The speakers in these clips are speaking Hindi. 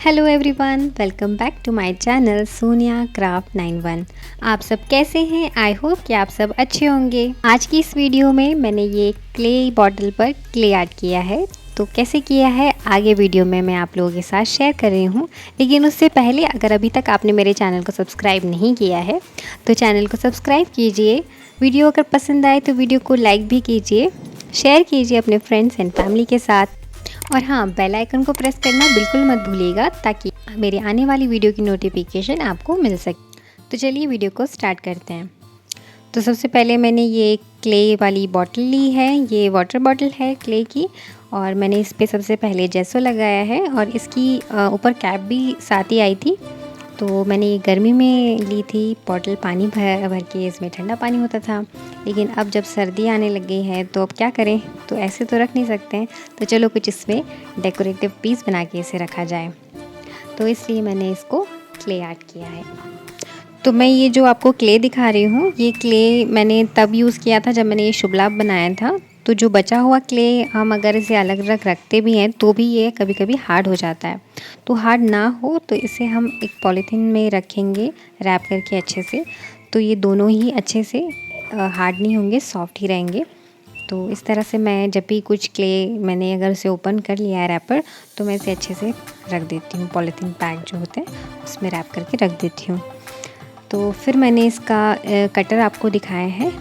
Hello everyone, welcome back to my channel Sonia craft 91। आप सब कैसे हैं? आई होप कि आप सब अच्छे होंगे। आज की इस वीडियो में मैंने ये क्ले बॉटल पर क्ले आर्ट किया है। तो कैसे किया है आगे वीडियो में मैं आप लोगों के साथ शेयर कर रही हूँ। लेकिन उससे पहले अगर अभी तक आपने मेरे चैनल को सब्सक्राइब नहीं किया है तो चैनल को सब्सक्राइब कीजिए। वीडियो अगर पसंद आए तो वीडियो को लाइक भी कीजिए, शेयर कीजिए अपने फ्रेंड्स एंड फैमिली के साथ। और हाँ, बेल आइकन को प्रेस करना बिल्कुल मत भूलिएगा ताकि मेरे आने वाली वीडियो की नोटिफिकेशन आपको मिल सके। तो चलिए वीडियो को स्टार्ट करते हैं। तो सबसे पहले मैंने ये क्ले वाली बॉटल ली है। ये वाटर बॉटल है क्ले की, और मैंने इस पर सबसे पहले जेसो लगाया है और इसकी ऊपर कैप भी साथ ही आई थी। तो मैंने ये गर्मी में ली थी बॉटल, पानी भर भर के इसमें ठंडा पानी होता था। लेकिन अब जब सर्दी आने लग गई है तो अब क्या करें, तो ऐसे तो रख नहीं सकते हैं। तो चलो कुछ इसमें डेकोरेटिव पीस बना के इसे रखा जाए। तो इसलिए मैंने इसको क्ले आर्ट किया है। तो मैं ये जो आपको क्ले दिखा रही हूँ, ये क्ले मैंने तब यूज़ किया था जब मैंने ये शुभ लाभ बनाया था। तो जो बचा हुआ क्ले हम अगर इसे अलग अलग रखते भी हैं तो भी ये कभी कभी हार्ड हो जाता है। तो हार्ड ना हो तो इसे हम एक पॉलीथीन में रखेंगे रैप करके अच्छे से। तो ये दोनों ही अच्छे से हार्ड नहीं होंगे, सॉफ्ट ही रहेंगे। तो इस तरह से मैं जब भी कुछ क्ले मैंने अगर उसे ओपन कर लिया है रैपर, तो मैं इसे अच्छे से रख देती हूँ। पॉलीथीन पैक जो होते हैं उसमें रैप करके रख देती हूँ। तो फिर मैंने इसका कटर आपको दिखाया है।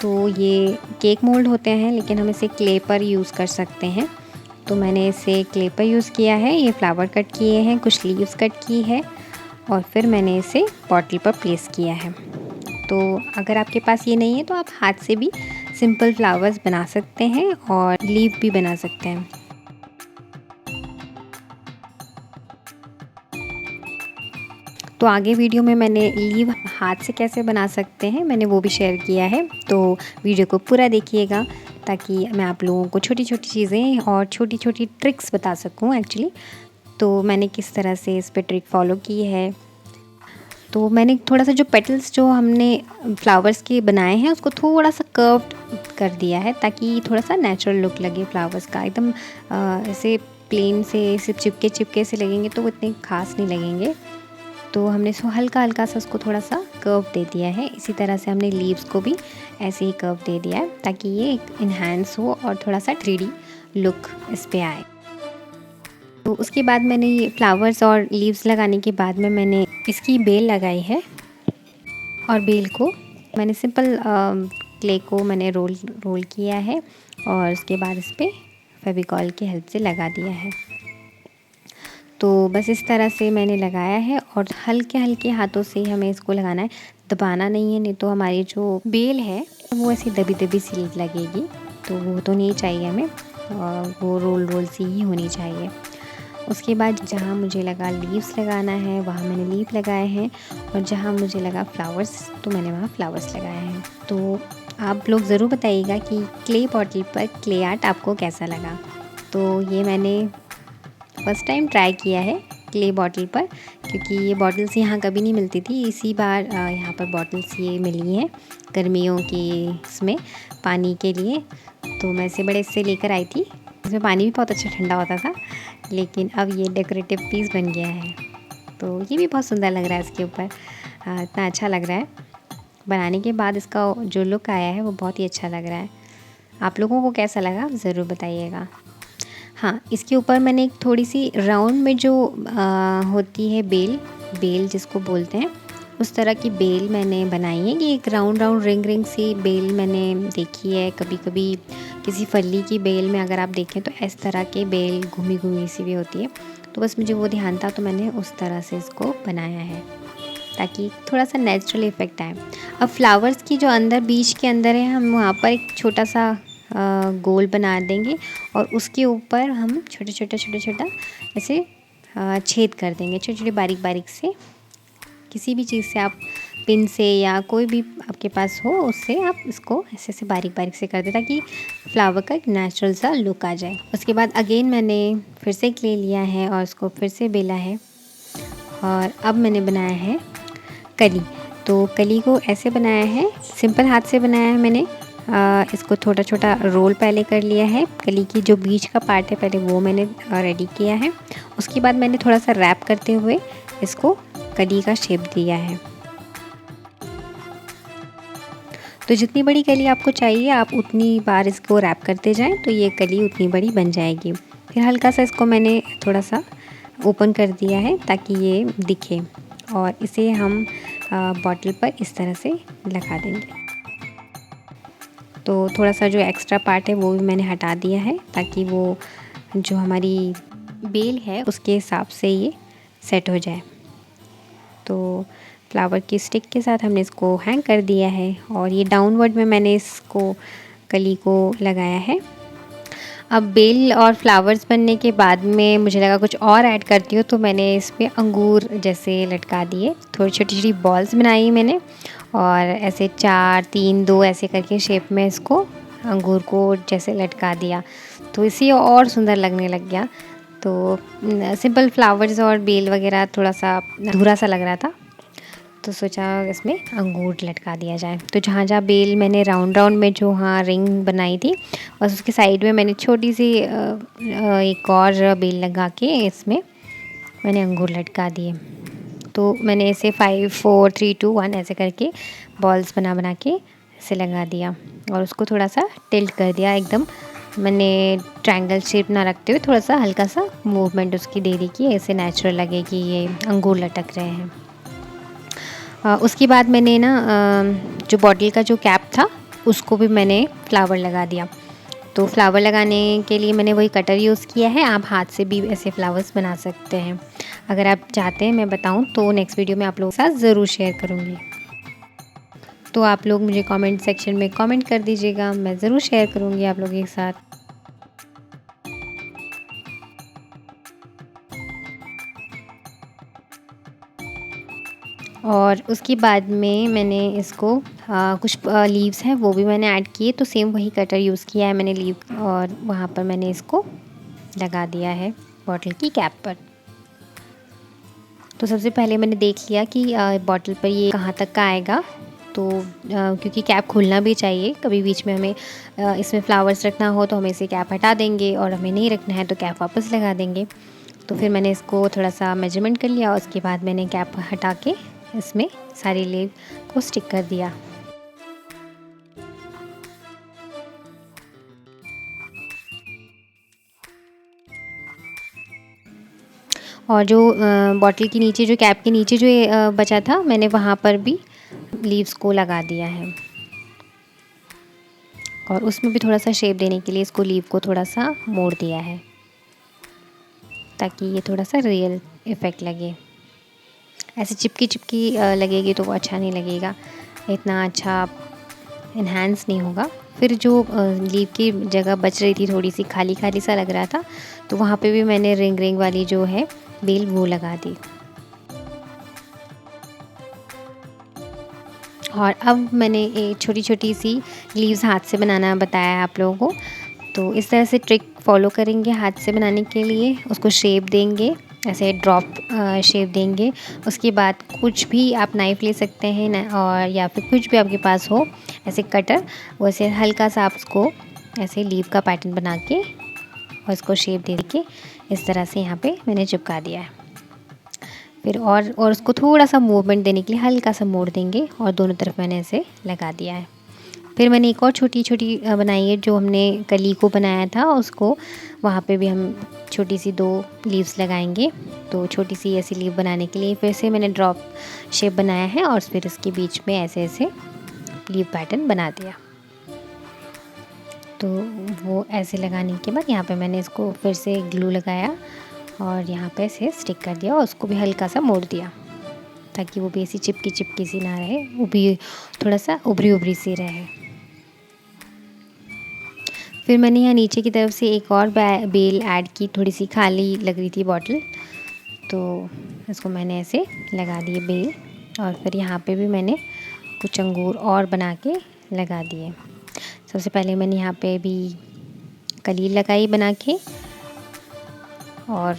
तो ये केक मोल्ड होते हैं लेकिन हम इसे क्ले पर यूज़ कर सकते हैं। तो मैंने इसे क्ले पर यूज़ किया है। ये फ्लावर कट किए हैं, कुछ लीव्स कट की है, और फिर मैंने इसे बॉटल पर प्लेस किया है। तो अगर आपके पास ये नहीं है तो आप हाथ से भी सिंपल फ्लावर्स बना सकते हैं और लीव भी बना सकते हैं। तो आगे वीडियो में मैंने लीव हाथ से कैसे बना सकते हैं मैंने वो भी शेयर किया है। तो वीडियो को पूरा देखिएगा ताकि मैं आप लोगों को छोटी छोटी चीज़ें और छोटी छोटी ट्रिक्स बता सकूं एक्चुअली। तो मैंने किस तरह से इस पर ट्रिक फॉलो की है। तो मैंने थोड़ा सा जो पेटल्स जो हमने फ्लावर्स के बनाए हैं उसको थोड़ा सा कर्व्ड कर दिया है ताकि थोड़ा सा नेचुरल लुक लगे फ्लावर्स का। एकदम ऐसे प्लेन से सिर्फ चिपके चिपके से लगेंगे तो वो इतने खास नहीं लगेंगे। तो हमने इसको हल्का हल्का सा उसको थोड़ा सा कर्व दे दिया है। इसी तरह से हमने लीव्स को भी ऐसे ही कर्व दे दिया है ताकि ये एक इन्हांस हो और थोड़ा सा 3D लुक इस पे आए। तो उसके बाद मैंने ये फ्लावर्स और लीव्स लगाने के बाद में मैंने इसकी बेल लगाई है, और बेल को मैंने सिंपल क्ले को मैंने रोल किया है और उसके बाद इस पर फेविकॉल की हेल्प से लगा दिया है। तो बस इस तरह से मैंने लगाया है और हल्के हल्के हाथों से हमें इसको लगाना है, दबाना नहीं है, नहीं तो हमारी जो बेल है वो ऐसी दबी दबी सी लगेगी। तो वो तो नहीं चाहिए हमें, और वो रोल रोल सी ही होनी चाहिए। उसके बाद जहाँ मुझे लगा लीव्स लगाना है वहाँ मैंने लीव लगाए हैं, और जहाँ मुझे लगा फ्लावर्स तो मैंने वहाँ फ्लावर्स लगाए हैं। तो आप लोग ज़रूर बताइएगा कि क्ले बॉटल पर क्ले आर्ट आपको कैसा लगा। तो ये मैंने फर्स्ट टाइम ट्राई किया है क्ले बॉटल पर, क्योंकि ये बॉटल्स यहाँ कभी नहीं मिलती थी। इसी बार यहाँ पर बॉटल्स ये मिली हैं गर्मियों की इसमें पानी के लिए। तो मैं इसे बड़े इससे लेकर आई थी। इसमें पानी भी बहुत अच्छा ठंडा होता था, लेकिन अब ये डेकोरेटिव पीस बन गया है। तो ये भी बहुत सुंदर लग रहा है इसके ऊपर, इतना अच्छा लग रहा है। बनाने के बाद इसका जो लुक आया है वो बहुत ही अच्छा लग रहा है। आप लोगों को कैसा लगा ज़रूर बताइएगा। हाँ, इसके ऊपर मैंने एक थोड़ी सी राउंड में जो होती है बेल जिसको बोलते हैं, उस तरह की बेल मैंने बनाई है। कि एक राउंड राउंड रिंग रिंग सी बेल मैंने देखी है। कभी कभी किसी फली की बेल में अगर आप देखें तो इस तरह के बेल घूमी घूमी सी भी होती है। तो बस मुझे वो ध्यान था तो मैंने उस तरह से इसको बनाया है ताकि थोड़ा सा नेचुरल इफ़ेक्ट आए। अब फ्लावर्स की जो अंदर बीच के अंदर है, हम वहाँ पर एक छोटा सा गोल बना देंगे और उसके ऊपर हम छोटे छोटा ऐसे छेद कर देंगे, छोटे छोटे बारीक बारीक से। किसी भी चीज़ से आप पिन से या कोई भी आपके पास हो उससे आप इसको ऐसे ऐसे बारीक बारीक से कर दें ताकि फ्लावर का एक नेचुरल सा लुक आ जाए। उसके बाद अगेन मैंने फिर से क्ले लिया है और उसको फिर से बेला है, और अब मैंने बनाया है कली। तो कली को ऐसे बनाया है, सिंपल हाथ से बनाया है मैंने। इसको छोटा छोटा रोल पहले कर लिया है। कली की जो बीच का पार्ट है पहले वो मैंने रेडी किया है। उसके बाद मैंने थोड़ा सा रैप करते हुए इसको कली का शेप दिया है। तो जितनी बड़ी कली आपको चाहिए आप उतनी बार इसको रैप करते जाएं तो ये कली उतनी बड़ी बन जाएगी। फिर हल्का सा इसको मैंने थोड़ा सा ओपन कर दिया है ताकि ये दिखे, और इसे हम बॉटल पर इस तरह से लगा देंगे। तो थोड़ा सा जो एक्स्ट्रा पार्ट है वो भी मैंने हटा दिया है ताकि वो जो हमारी बेल है उसके हिसाब से ये सेट हो जाए। तो फ्लावर की स्टिक के साथ हमने इसको हैंग कर दिया है और ये डाउनवर्ड में मैंने इसको कली को लगाया है। अब बेल और फ्लावर्स बनने के बाद में मुझे लगा कुछ और ऐड करती हूँ, तो मैंने इस पर अंगूर जैसे लटका दिए। थोड़ी छोटी छोटी बॉल्स बनाई मैंने और ऐसे 4 3 2 ऐसे करके शेप में इसको अंगूर को जैसे लटका दिया, तो इसी और सुंदर लगने लग गया। तो सिंपल फ्लावर्स और बेल वगैरह थोड़ा सा अधूरा सा लग रहा था, तो सोचा इसमें अंगूर लटका दिया जाए। तो जहाँ जहाँ बेल मैंने राउंड राउंड में जो रिंग बनाई थी बस उसके साइड में मैंने छोटी सी एक और बेल लगा के इसमें मैंने अंगूर लटका दिए। तो मैंने इसे 5 4 3 2 1 ऐसे करके बॉल्स बना बना के इसे लगा दिया और उसको थोड़ा सा टिल्ट कर दिया। एकदम मैंने ट्रायंगल शेप ना रखते हुए थोड़ा सा हल्का सा मूवमेंट उसकी दे दी कि ऐसे नेचुरल लगे कि ये अंगूर लटक रहे हैं। उसके बाद मैंने ना जो बॉटल का जो कैप था उसको भी मैंने फ्लावर लगा दिया। तो फ्लावर लगाने के लिए मैंने वही कटर यूज़ किया है। आप हाथ से भी ऐसे फ्लावर्स बना सकते हैं। अगर आप चाहते हैं मैं बताऊं तो नेक्स्ट वीडियो में आप लोगों के साथ ज़रूर शेयर करूंगी। तो आप लोग मुझे कमेंट सेक्शन में कमेंट कर दीजिएगा, मैं ज़रूर शेयर करूंगी आप लोगों के साथ। और उसके बाद में मैंने इसको कुछ लीव्स हैं वो भी मैंने ऐड किए। तो सेम वही कटर यूज़ किया है मैंने लीव, और वहाँ पर मैंने इसको लगा दिया है बॉटल की कैप पर। तो सबसे पहले मैंने देख लिया कि बॉटल पर ये कहाँ तक का आएगा। तो क्योंकि कैप खुलना भी चाहिए, कभी बीच में हमें इसमें फ्लावर्स रखना हो तो हमें इसे कैप हटा देंगे, और हमें नहीं रखना है तो कैप वापस लगा देंगे। तो फिर मैंने इसको थोड़ा सा मेजरमेंट कर लिया और उसके बाद मैंने कैप हटा के इसमें सारी लीव को स्टिक कर दिया। और जो बॉटल के नीचे जो कैप के नीचे जो बचा था मैंने वहाँ पर भी लीव्स को लगा दिया है, और उसमें भी थोड़ा सा शेप देने के लिए इसको लीव को थोड़ा सा मोड़ दिया है ताकि ये थोड़ा सा रियल इफ़ेक्ट लगे। ऐसे चिपकी चिपकी लगेगी तो वो अच्छा नहीं लगेगा, इतना अच्छा इन्हांस नहीं होगा। फिर जो लीव की जगह बच रही थी थोड़ी सी खाली खाली सा लग रहा था, तो वहाँ पे भी मैंने रिंग रिंग वाली जो है बेल वो लगा दी। और अब मैंने एक छोटी छोटी सी लीव्स हाथ से बनाना बताया है आप लोगों को। तो इस तरह से ट्रिक फॉलो करेंगे हाथ से बनाने के लिए, उसको शेप देंगे, ऐसे ड्रॉप शेप देंगे। उसके बाद कुछ भी आप नाइफ़ ले सकते हैं ना, और या फिर कुछ भी आपके पास हो ऐसे कटर, वैसे हल्का सा आप उसको ऐसे लीव का पैटर्न बना के और इसको शेप दे के इस तरह से यहाँ पे मैंने चिपका दिया है। फिर और उसको थोड़ा सा मूवमेंट देने के लिए हल्का सा मोड़ देंगे और दोनों तरफ मैंने ऐसे लगा दिया है। फिर मैंने एक और छोटी छोटी बनाई है जो हमने कली को बनाया था उसको, वहाँ पे भी हम छोटी सी 2 लीव्स लगाएंगे। तो छोटी सी ऐसी लीव बनाने के लिए फिर से मैंने ड्रॉप शेप बनाया है और फिर इसके बीच में ऐसे ऐसे लीव पैटर्न बना दिया। तो वो ऐसे लगाने के बाद यहाँ पे मैंने इसको फिर से ग्लू लगाया और यहाँ पे ऐसे स्टिक कर दिया और उसको भी हल्का सा मोड़ दिया ताकि वो भी ऐसी चिपकी चिपकी सी ना रहे, वो भी थोड़ा सा उभरी उभरी सी रहे। फिर मैंने यहाँ नीचे की तरफ से एक और बेल ऐड की, थोड़ी सी खाली लग रही थी बॉटल, तो इसको मैंने ऐसे लगा दिए बेल। और फिर यहाँ पे भी मैंने कुछ अंगूर और बना के लगा दिए। सबसे पहले मैंने यहाँ पे भी कली लगाई बना के, और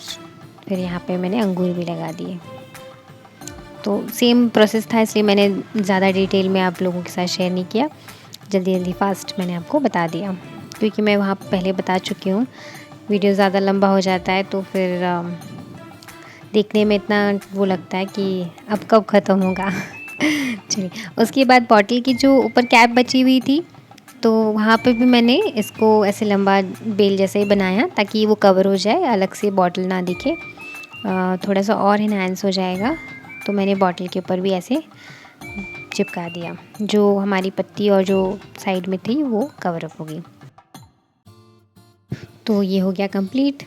फिर यहाँ पे मैंने अंगूर भी लगा दिए। तो सेम प्रोसेस था इसलिए मैंने ज़्यादा डिटेल में आप लोगों के साथ शेयर नहीं किया। जल्दी जल्दी फास्ट मैंने आपको बता दिया, क्योंकि मैं वहाँ पहले बता चुकी हूँ। वीडियो ज़्यादा लंबा हो जाता है तो फिर देखने में इतना वो लगता है कि अब कब ख़त्म होगा। चलिए, उसके बाद बॉटल की जो ऊपर कैप बची हुई थी, तो वहाँ पे भी मैंने इसको ऐसे लंबा बेल जैसे ही बनाया ताकि वो कवर हो जाए, अलग से बॉटल ना दिखे। थोड़ा सा और इन्हांस हो जाएगा, तो मैंने बॉटल के ऊपर भी ऐसे चिपका दिया। जो हमारी पत्ती और जो साइड में थी वो कवर अप होगी। तो ये हो गया कंप्लीट।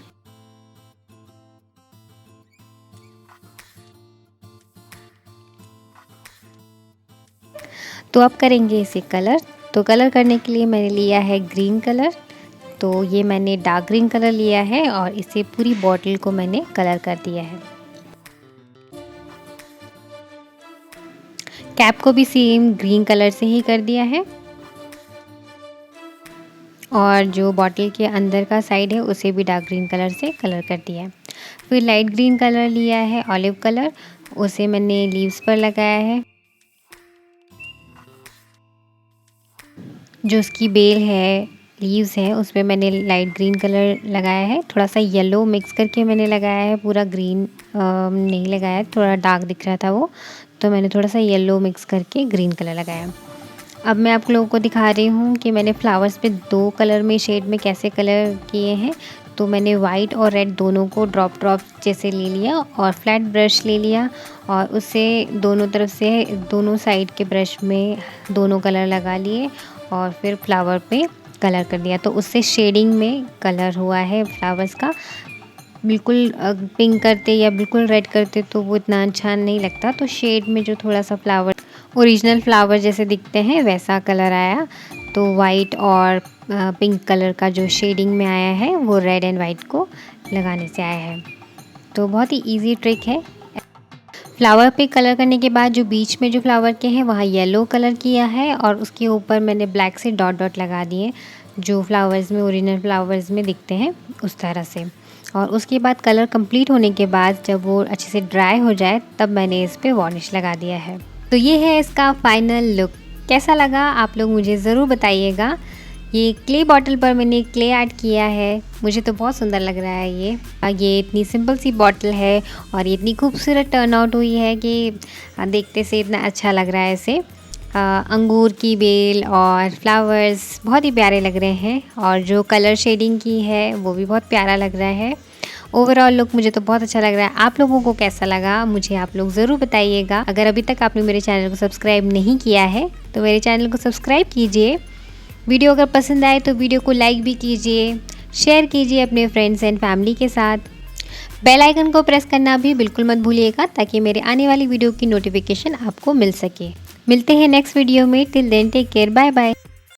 तो अब करेंगे इसे कलर। तो कलर करने के लिए मैंने लिया है ग्रीन कलर। तो ये मैंने डार्क ग्रीन कलर लिया है और इसे पूरी बॉटल को मैंने कलर कर दिया है। कैप को भी सेम ग्रीन कलर से ही कर दिया है और जो बॉटल के अंदर का साइड है उसे भी डार्क ग्रीन कलर से कलर कर दिया है। फिर लाइट ग्रीन कलर लिया है, ऑलिव कलर, उसे मैंने लीव्स पर लगाया है। जो उसकी बेल है, लीव्स है, उस पर मैंने लाइट ग्रीन कलर लगाया है। थोड़ा सा येलो मिक्स करके मैंने लगाया है, पूरा ग्रीन नहीं लगाया, थोड़ा डार्क दिख रहा था वो, तो मैंने थोड़ा सा येलो मिक्स करके ग्रीन कलर लगाया। अब मैं आप लोगों को दिखा रही हूँ कि मैंने फ्लावर्स पे 2 कलर में शेड में कैसे कलर किए हैं। तो मैंने वाइट और रेड दोनों को ड्रॉप जैसे ले लिया और फ्लैट ब्रश ले लिया और उससे दोनों तरफ से दोनों साइड के ब्रश में दोनों कलर लगा लिए और फिर फ्लावर पे कलर कर दिया। तो उससे शेडिंग में कलर हुआ है फ्लावर्स का। बिल्कुल पिंक करते या बिल्कुल रेड करते तो वो इतना अच्छा नहीं लगता, तो शेड में जो थोड़ा सा फ्लावर ओरिजिनल फ्लावर जैसे दिखते हैं वैसा कलर आया। तो वाइट और पिंक कलर का जो शेडिंग में आया है वो रेड एंड वाइट को लगाने से आया है। तो बहुत ही इजी ट्रिक है। फ्लावर पे कलर करने के बाद जो बीच में जो फ्लावर के हैं वहाँ येलो कलर किया है और उसके ऊपर मैंने ब्लैक से डॉट डॉट लगा दिए, जो फ्लावर्स में ओरिजिनल फ्लावर्स में दिखते हैं उस तरह से। और उसके बाद कलर कंप्लीट होने के बाद जब वो अच्छे से ड्राई हो जाए तब मैंने इस पर वार्निश लगा दिया है। तो ये है इसका फाइनल लुक। कैसा लगा आप लोग मुझे ज़रूर बताइएगा। ये क्ले बॉटल पर मैंने क्ले ऐड किया है, मुझे तो बहुत सुंदर लग रहा है ये इतनी सिंपल सी बॉटल है और ये इतनी खूबसूरत टर्न आउट हुई है कि देखते से इतना अच्छा लग रहा है इसे। अंगूर की बेल और फ्लावर्स बहुत ही प्यारे लग रहे हैं और जो कलर शेडिंग की है वो भी बहुत प्यारा लग रहा है। ओवरऑल लुक मुझे तो बहुत अच्छा लग रहा है। आप लोगों को कैसा लगा मुझे आप लोग ज़रूर बताइएगा। अगर अभी तक आपने मेरे चैनल को सब्सक्राइब नहीं किया है तो मेरे चैनल को सब्सक्राइब कीजिए। वीडियो अगर पसंद आए तो वीडियो को लाइक भी कीजिए, शेयर कीजिए अपने फ्रेंड्स एंड फैमिली के साथ। बेल आइकन को प्रेस करना भी बिल्कुल मत भूलिएगा ताकि मेरे आने वाली वीडियो की नोटिफिकेशन आपको मिल सके। मिलते हैं नेक्स्ट वीडियो में। Till then take care, bye bye.